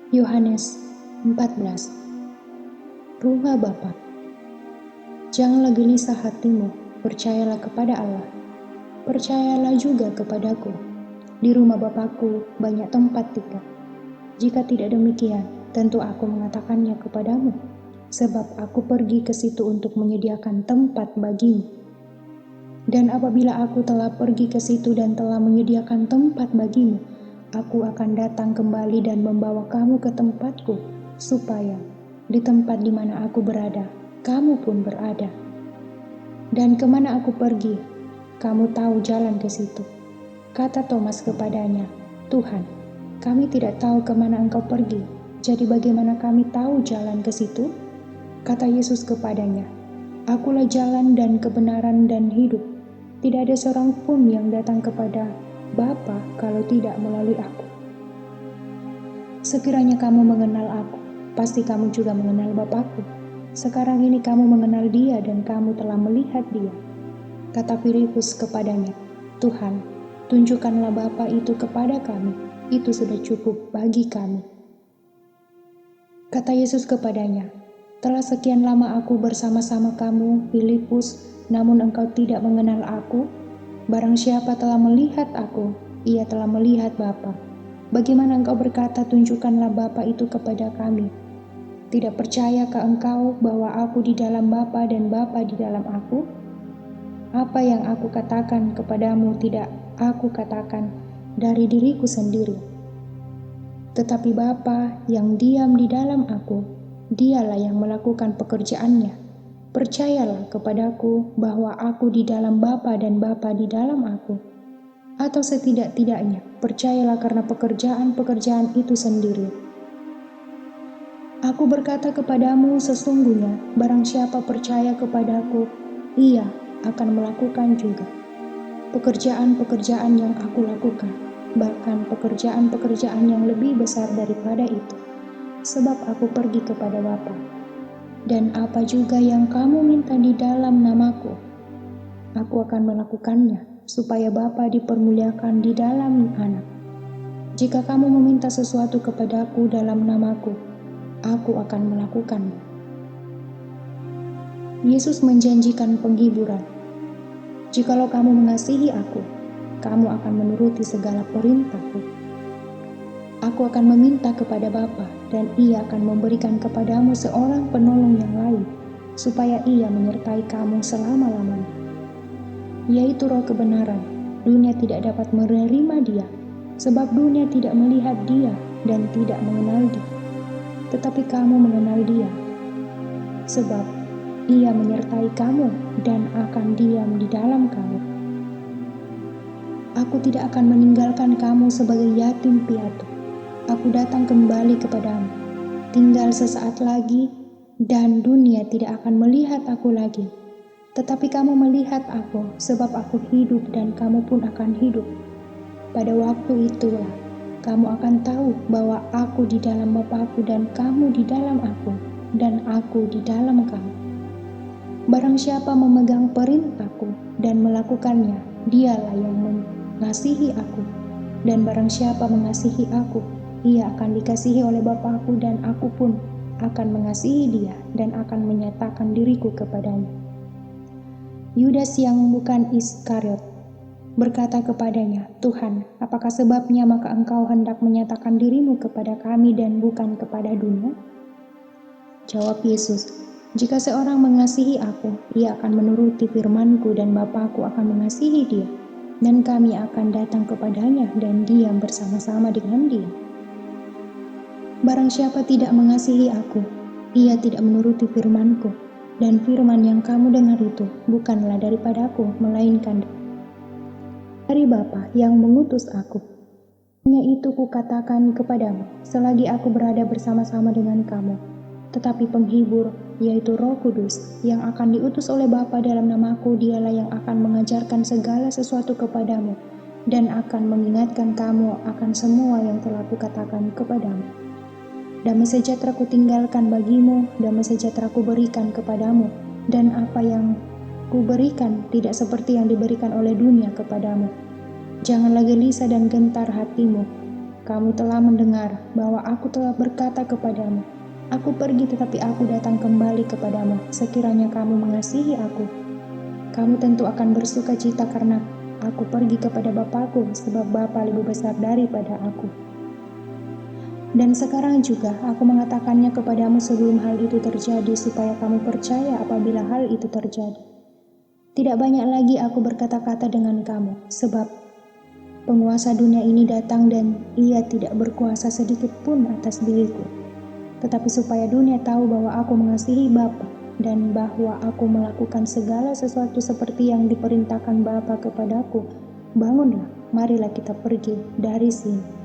Yohanes 14. Rumah Bapa. Janganlah gelisah hatimu, percayalah kepada Allah. Percayalah juga kepadaku. Di rumah Bapakku banyak tempat tinggal. Jika tidak demikian, tentu aku mengatakannya kepadamu, sebab aku pergi ke situ untuk menyediakan tempat bagimu. Dan apabila aku telah pergi ke situ dan telah menyediakan tempat bagimu, aku akan datang kembali dan membawa kamu ke tempatku, supaya di tempat di mana aku berada, kamu pun berada. Dan kemana aku pergi, kamu tahu jalan ke situ. Kata Thomas kepadanya, Tuhan, kami tidak tahu kemana engkau pergi, jadi bagaimana kami tahu jalan ke situ? Kata Yesus kepadanya, Akulah jalan dan kebenaran dan hidup. Tidak ada seorang pun yang datang kepada Bapa kalau tidak melalui aku. Sekiranya kamu mengenal aku, pasti kamu juga mengenal Bapakku. Sekarang ini kamu mengenal Dia dan kamu telah melihat Dia. Kata Filipus kepadanya, Tuhan, tunjukkanlah Bapa itu kepada kami, itu sudah cukup bagi kami. Kata Yesus kepadanya, telah sekian lama aku bersama-sama kamu, Filipus, namun engkau tidak mengenal aku? Barang siapa telah melihat aku, ia telah melihat Bapa. Bagaimana engkau berkata, tunjukkanlah Bapa itu kepada kami? Tidak percayakah engkau bahwa aku di dalam Bapa dan Bapa di dalam aku? Apa yang aku katakan kepadamu tidak aku katakan dari diriku sendiri. Tetapi Bapa yang diam di dalam aku, Dialah yang melakukan pekerjaannya. Percayalah kepadaku bahwa aku di dalam Bapa dan Bapa di dalam aku. Atau setidak-tidaknya, percayalah karena pekerjaan-pekerjaan itu sendiri. Aku berkata kepadamu sesungguhnya, barang siapa percaya kepadaku, ia akan melakukan juga pekerjaan-pekerjaan yang aku lakukan, bahkan pekerjaan-pekerjaan yang lebih besar daripada itu. Sebab aku pergi kepada Bapa. Dan apa juga yang kamu minta di dalam namaku, aku akan melakukannya, supaya Bapa dipermuliakan di dalam Anak. Jika kamu meminta sesuatu kepadaku dalam namaku, aku akan melakukannya. Yesus menjanjikan penghiburan. Jikalau kamu mengasihi aku, kamu akan menuruti segala perintahku. Aku akan meminta kepada Bapa, dan Ia akan memberikan kepadamu seorang penolong yang lain, supaya Ia menyertai kamu selama-lamanya. Yaitu Roh kebenaran. Dunia tidak dapat menerima Dia, sebab dunia tidak melihat Dia dan tidak mengenal Dia. Tetapi kamu mengenal Dia, sebab Ia menyertai kamu dan akan diam di dalam kamu. Aku tidak akan meninggalkan kamu sebagai yatim piatu. Aku datang kembali kepadamu. Tinggal sesaat lagi, dan dunia tidak akan melihat aku lagi. Tetapi kamu melihat aku, sebab aku hidup dan kamu pun akan hidup. Pada waktu itulah, kamu akan tahu bahwa aku di dalam Bapakku dan kamu di dalam aku, dan aku di dalam kamu. Barang siapa memegang perintahku dan melakukannya, dialah yang mengasihi aku. Dan barang siapa mengasihi aku, ia akan dikasihi oleh Bapakku dan aku pun akan mengasihi dia dan akan menyatakan diriku kepadanya. Yudas yang bukan Iskariot berkata kepadanya, Tuhan, apakah sebabnya maka engkau hendak menyatakan dirimu kepada kami dan bukan kepada dunia? Jawab Yesus, jika seorang mengasihi aku, ia akan menuruti firman-Ku dan Bapakku akan mengasihi dia, dan kami akan datang kepadanya dan diam bersama-sama dengan dia. Barang siapa tidak mengasihi aku, ia tidak menuruti firman-Ku, dan firman yang kamu dengar itu bukanlah daripadaku, melainkan dari Bapa yang mengutus aku. Hanya itu kukatakan kepadamu, selagi aku berada bersama-sama dengan kamu. Tetapi penghibur, yaitu Roh Kudus, yang akan diutus oleh Bapa dalam namaku, dialah yang akan mengajarkan segala sesuatu kepadamu, dan akan mengingatkan kamu akan semua yang telah kukatakan kepadamu. Damai sejahtera kutinggalkan bagimu, damai sejahtera kuberikan kepadamu, dan apa yang kuberikan tidak seperti yang diberikan oleh dunia kepadamu. Janganlah gelisah dan gentar hatimu. Kamu telah mendengar bahwa aku telah berkata kepadamu, aku pergi tetapi aku datang kembali kepadamu. Sekiranya kamu mengasihi aku, kamu tentu akan bersuka cita karena aku pergi kepada Bapakku, sebab Bapa lebih besar daripada aku. Dan sekarang juga aku mengatakannya kepadamu sebelum hal itu terjadi, supaya kamu percaya apabila hal itu terjadi. Tidak banyak lagi aku berkata-kata dengan kamu, sebab penguasa dunia ini datang dan ia tidak berkuasa sedikit pun atas diriku. Tetapi supaya dunia tahu bahwa aku mengasihi Bapa dan bahwa aku melakukan segala sesuatu seperti yang diperintahkan Bapa kepadaku, bangunlah, marilah kita pergi dari sini.